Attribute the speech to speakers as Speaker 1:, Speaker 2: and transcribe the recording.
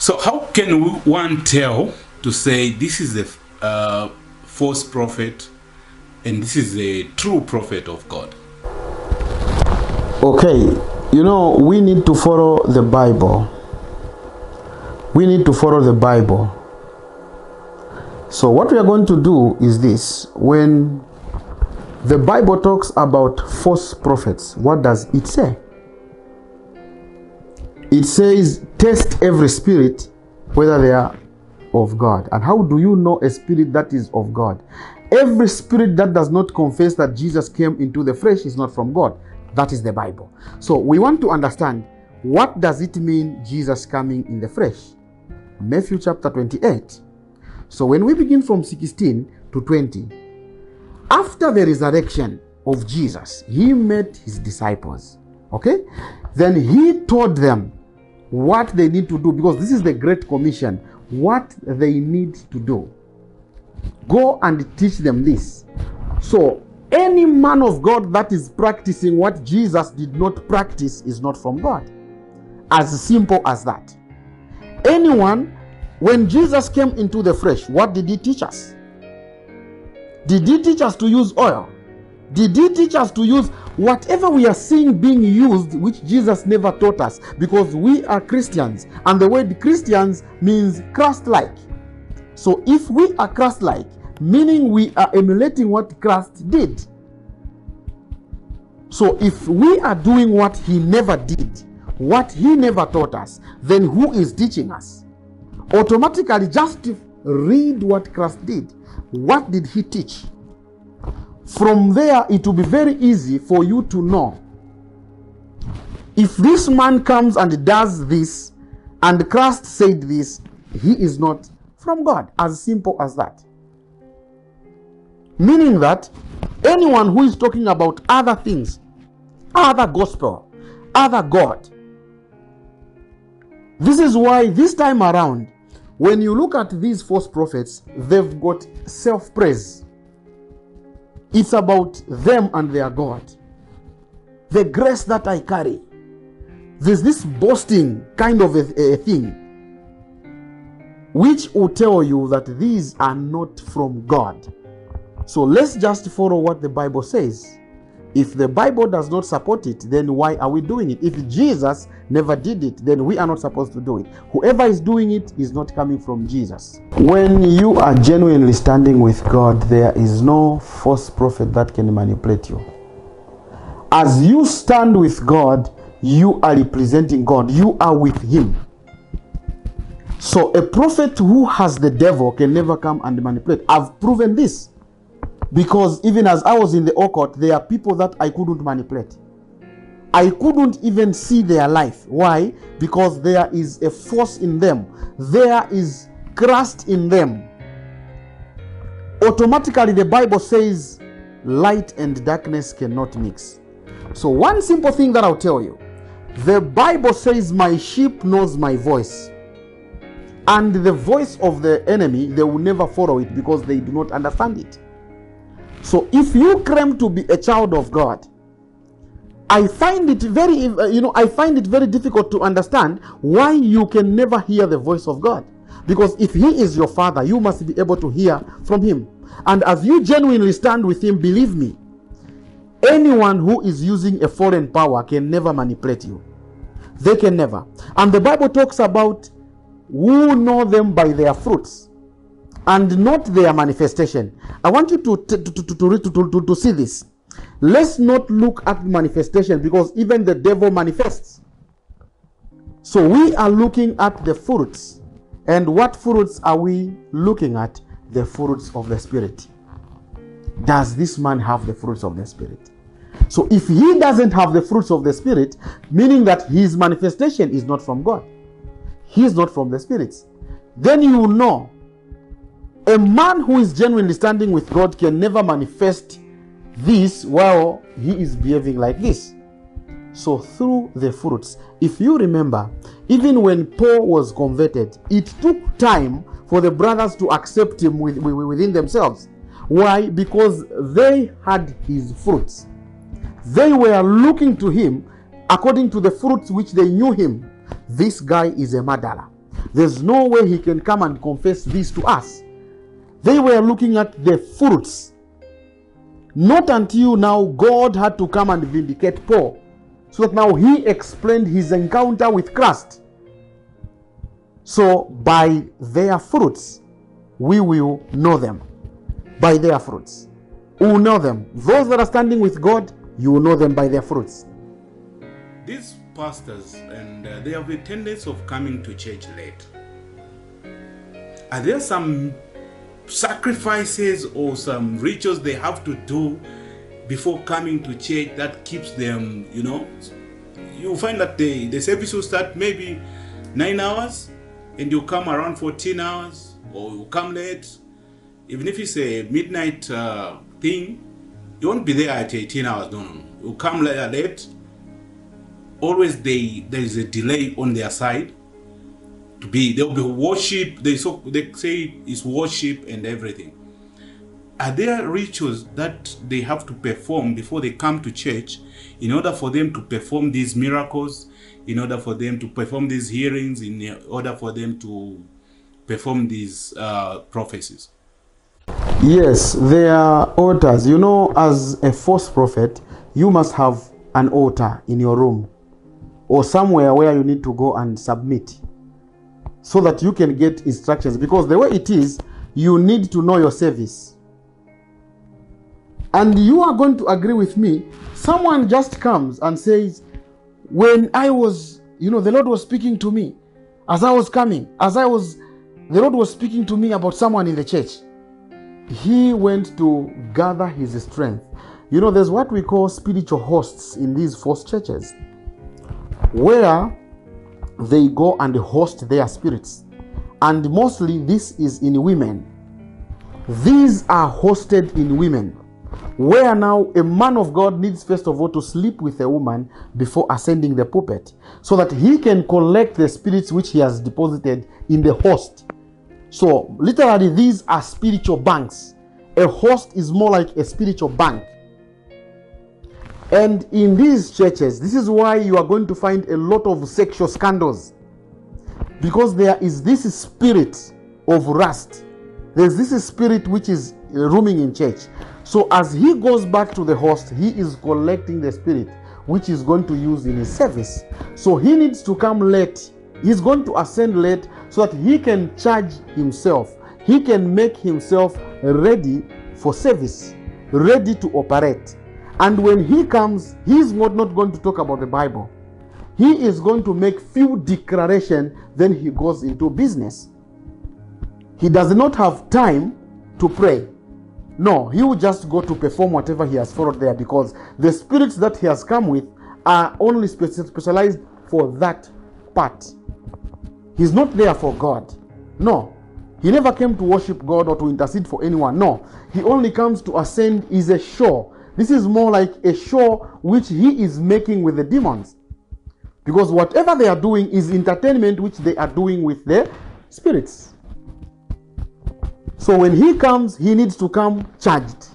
Speaker 1: So how can one tell to say this is a false prophet and this is a true prophet of God?
Speaker 2: Okay, we need to follow the Bible. We need to follow the Bible. So what we are going to do is this. When the Bible talks about false prophets, what does it say? It says, test every spirit whether they are of God. And how do you know a spirit that is of God? Every spirit that does not confess that Jesus came into the flesh is not from God. That is the Bible. So we want to understand, what does it mean Jesus coming in the flesh? Matthew chapter 28. So when we begin from 16 to 20, after the resurrection of Jesus, he met his disciples. Okay? Then he told them what they need to do, because this is the Great Commission, what they need to do. Go and teach them this. So any man of God that is practicing what Jesus did not practice is not from God. As simple as that. When Jesus came into the flesh, what did he teach us? Did he teach us to use oil? Did he teach us to use whatever we are seeing being used, which Jesus never taught us? Because we are Christians, and the word Christians means Christ-like. So if we are Christ-like, meaning we are emulating what Christ did. So if we are doing what he never did, what he never taught us, then who is teaching us? Automatically, just read what Christ did. What did he teach? From there, it will be very easy for you to know. If this man comes and does this, and Christ said this, he is not from God. As simple as that. Meaning that anyone who is talking about other things, other gospel, other God. This is why this time around, when you look at these false prophets, they've got self-praise. It's about them and their God. The grace that I carry. There's this boasting kind of a thing, which will tell you that these are not from God. So let's just follow what the Bible says. If the Bible does not support it, then why are we doing it? If Jesus never did it, then we are not supposed to do it. Whoever is doing it is not coming from Jesus. When you are genuinely standing with God, there is no false prophet that can manipulate you. As you stand with God, you are representing God. You are with him. So a prophet who has the devil can never come and manipulate. I've proven this. Because even as I was in the occult, there are people that I couldn't manipulate. I couldn't even see their life. Why? Because there is a force in them. There is Christ in them. Automatically, the Bible says light and darkness cannot mix. So one simple thing that I'll tell you. The Bible says my sheep knows my voice. And the voice of the enemy, they will never follow it because they do not understand it. So if you claim to be a child of God, I find it very difficult to understand why you can never hear the voice of God. Because if he is your father, you must be able to hear from him. And as you genuinely stand with him, believe me, anyone who is using a foreign power can never manipulate you. They can never. And the Bible talks about who know them by their fruits and not their manifestation. I want you to see this. Let's not look at manifestation, because even the devil manifests. So we are looking at the fruits. And what fruits are we looking at? The fruits of the Spirit. Does this man have the fruits of the Spirit? So if he doesn't have the fruits of the Spirit, meaning that his manifestation is not from God, he is not from the spirits, then you know a man who is genuinely standing with God can never manifest this while he is behaving like this. So through the fruits, if you remember, even when Paul was converted, it took time for the brothers to accept him within themselves. Why? Because they had his fruits. They were looking to him according to the fruits which they knew him. This guy is a murderer. There's no way he can come and confess this to us. They were looking at the fruits. Not until now God had to come and vindicate Paul, so that now he explained his encounter with Christ. So by their fruits, we will know them. By their fruits, we will know them. Those that are standing with God, you will know them by their fruits.
Speaker 1: These pastors, and they have a tendency of coming to church late. Are there some sacrifices or some rituals they have to do before coming to church that keeps them, you find that the service will start maybe 9 hours and you come around 14 hours, or you come late. Even if it's a midnight thing, you won't be there at 18 hours. No. You come late. Always there is a delay on their side. There will be worship. They say it's worship and everything. Are there rituals that they have to perform before they come to church in order for them to perform these miracles, in order for them to perform these healings, in order for them to perform these prophecies?
Speaker 2: Yes, there are altars. As a false prophet, you must have an altar in your room or somewhere where you need to go and submit, so that you can get instructions. Because the way it is, you need to know your service. And you are going to agree with me, someone just comes and says, when I was, the Lord was speaking to me as I was coming, the Lord was speaking to me about someone in the church. He went to gather his strength. There's what we call spiritual hosts in these false churches, where they go and host their spirits. And mostly this is in women. These are hosted in women, where now a man of God needs first of all to sleep with a woman before ascending the pulpit, so that he can collect the spirits which he has deposited in the host. So literally, these are spiritual banks. A host is more like a spiritual bank. And in these churches, this is why you are going to find a lot of sexual scandals, because there is this spirit of lust. There's this spirit which is roaming in church. So as he goes back to the host, he is collecting the spirit which he's going to use in his service. So he needs to come late. He's going to ascend late so that he can charge himself. He can make himself ready for service, ready to operate. And when he comes, he's not going to talk about the Bible. He is going to make few declarations, then he goes into business. He does not have time to pray. No, he will just go to perform whatever he has followed there, because the spirits that he has come with are only specialized for that part. He's not there for God. No, he never came to worship God or to intercede for anyone. No, he only comes to ascend is a show. This is more like a show which he is making with the demons, because whatever they are doing is entertainment which they are doing with the spirits. So when he comes, he needs to come charged.